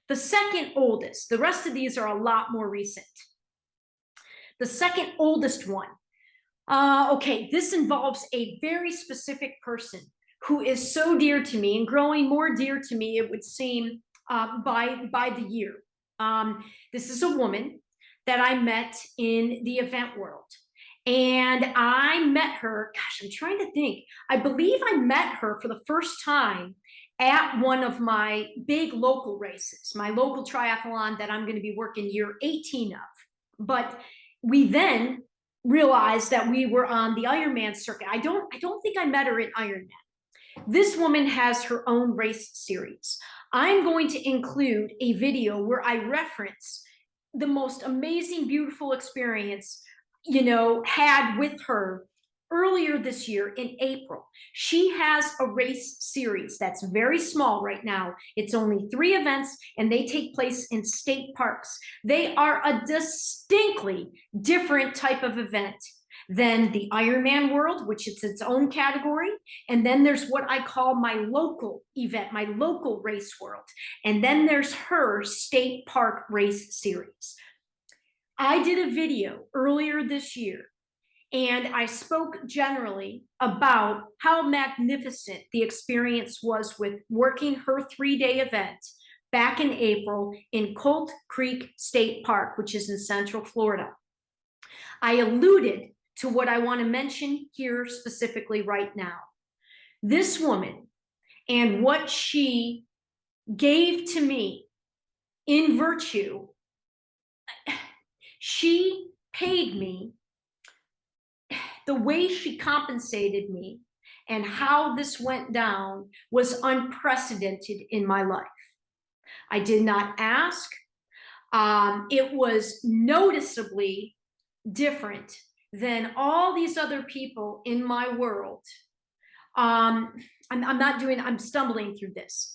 The second oldest, the rest of these are a lot more recent. The second oldest one. Okay, this involves a very specific person who is so dear to me and growing more dear to me, it would seem, by the year. This is a woman that I met in the event world. And I met her, gosh, I'm trying to think. I believe I met her for the first time at one of my big local races, my local triathlon that I'm going to be working year 18 of. But we then realized that we were on the Ironman circuit. I don't think I met her at Ironman. This woman has her own race series. I'm going to include a video where I reference the most amazing, beautiful experience, had with her earlier this year in April. She has a race series that's very small right now. It's only 3 events and they take place in state parks. They are a distinctly different type of event than the Ironman world, which is its own category. And then there's what I call my local event, my local race world. And then there's her state park race series. I did a video earlier this year, and I spoke generally about how magnificent the experience was with working her 3-day event back in April in Colt Creek State Park, which is in Central Florida. I alluded to what I want to mention here specifically right now. This woman and what she gave to me in virtue, she paid me. The way she compensated me and how this went down was unprecedented in my life. I did not ask. It was noticeably different than all these other people in my world. I'm stumbling through this.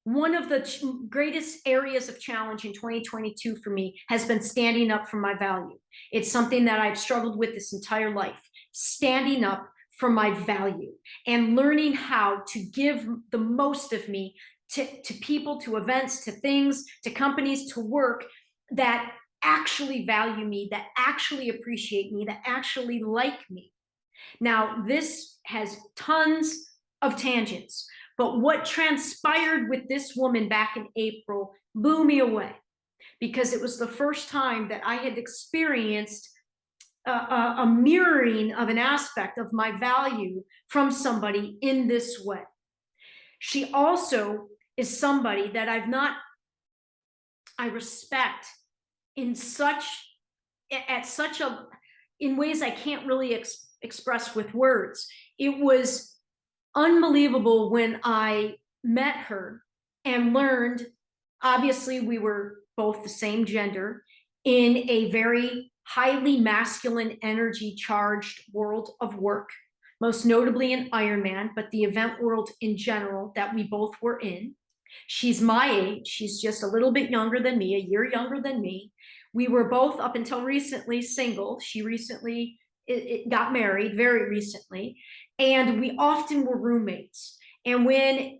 One of the greatest areas of challenge in 2022 for me has been standing up for my value. It's something that I've struggled with this entire life, standing up for my value and learning how to give the most of me to people, to events, to things, to companies, to work that actually value me, that actually appreciate me, that actually like me. Now, this has tons of tangents. But what transpired with this woman back in April blew me away, because it was the first time that I had experienced a mirroring of an aspect of my value from somebody in this way. She also is somebody that I respect in ways I can't really express with words. It was unbelievable when I met her and learned, obviously we were both the same gender in a very highly masculine energy charged world of work, most notably in Ironman, but the event world in general that we both were in. She's my age. She's just a little bit younger than me, a year younger than me. We were both, up until recently, single. She recently got married, very recently. And we often were roommates. And when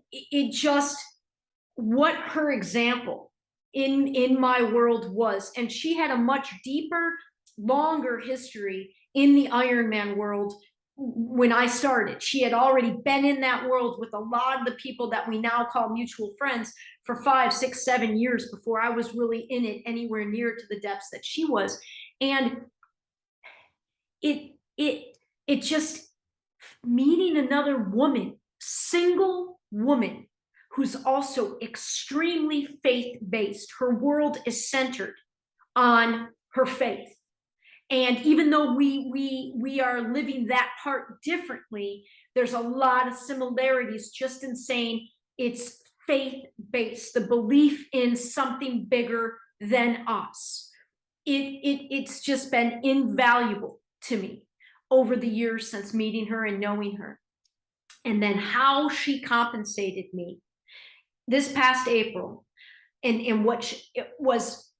what her example in my world was, and she had a much deeper, longer history in the Ironman world when I started. She had already been in that world with a lot of the people that we now call mutual friends for 5, 6, 7 years before I was really in it anywhere near to the depths that she was. And it just, meeting another woman, single woman, who's also extremely faith-based. Her world is centered on her faith. And even though we are living that part differently, there's a lot of similarities just in saying it's faith-based, the belief in something bigger than us. It's just been invaluable to me over the years since meeting her and knowing her. And then how she compensated me this past April, and what it was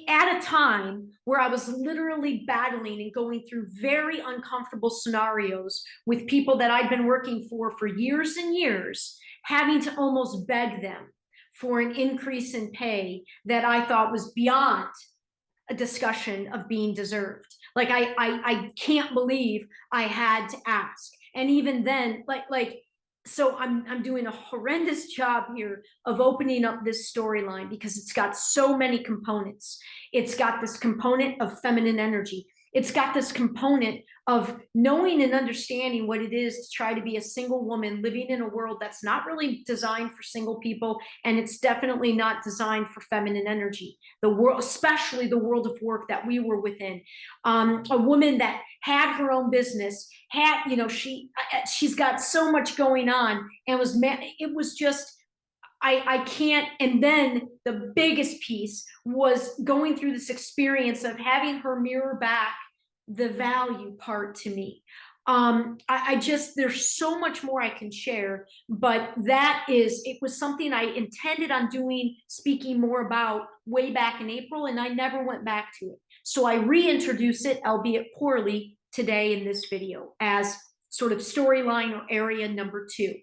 at a time where I was literally battling and going through very uncomfortable scenarios with people that I'd been working for years and years, having to almost beg them for an increase in pay that I thought was beyond a discussion of being deserved. Like I can't believe I had to ask. And even then, so I'm doing a horrendous job here of opening up this storyline because it's got so many components. It's got this component of feminine energy. It's got this component of knowing and understanding what it is to try to be a single woman living in a world that's not really designed for single people, and it's definitely not designed for feminine energy. The world, especially the world of work that we were within. A woman that had her own business, had, you know, she's got so much going on, and it was just, I can't. And then the biggest piece was going through this experience of having her mirror back the value part to me. I just, there's so much more I can share, but it was something I intended on doing, speaking more about way back in April, and I never went back to it. So I reintroduce it, albeit poorly, today in this video as sort of storyline or area number 2.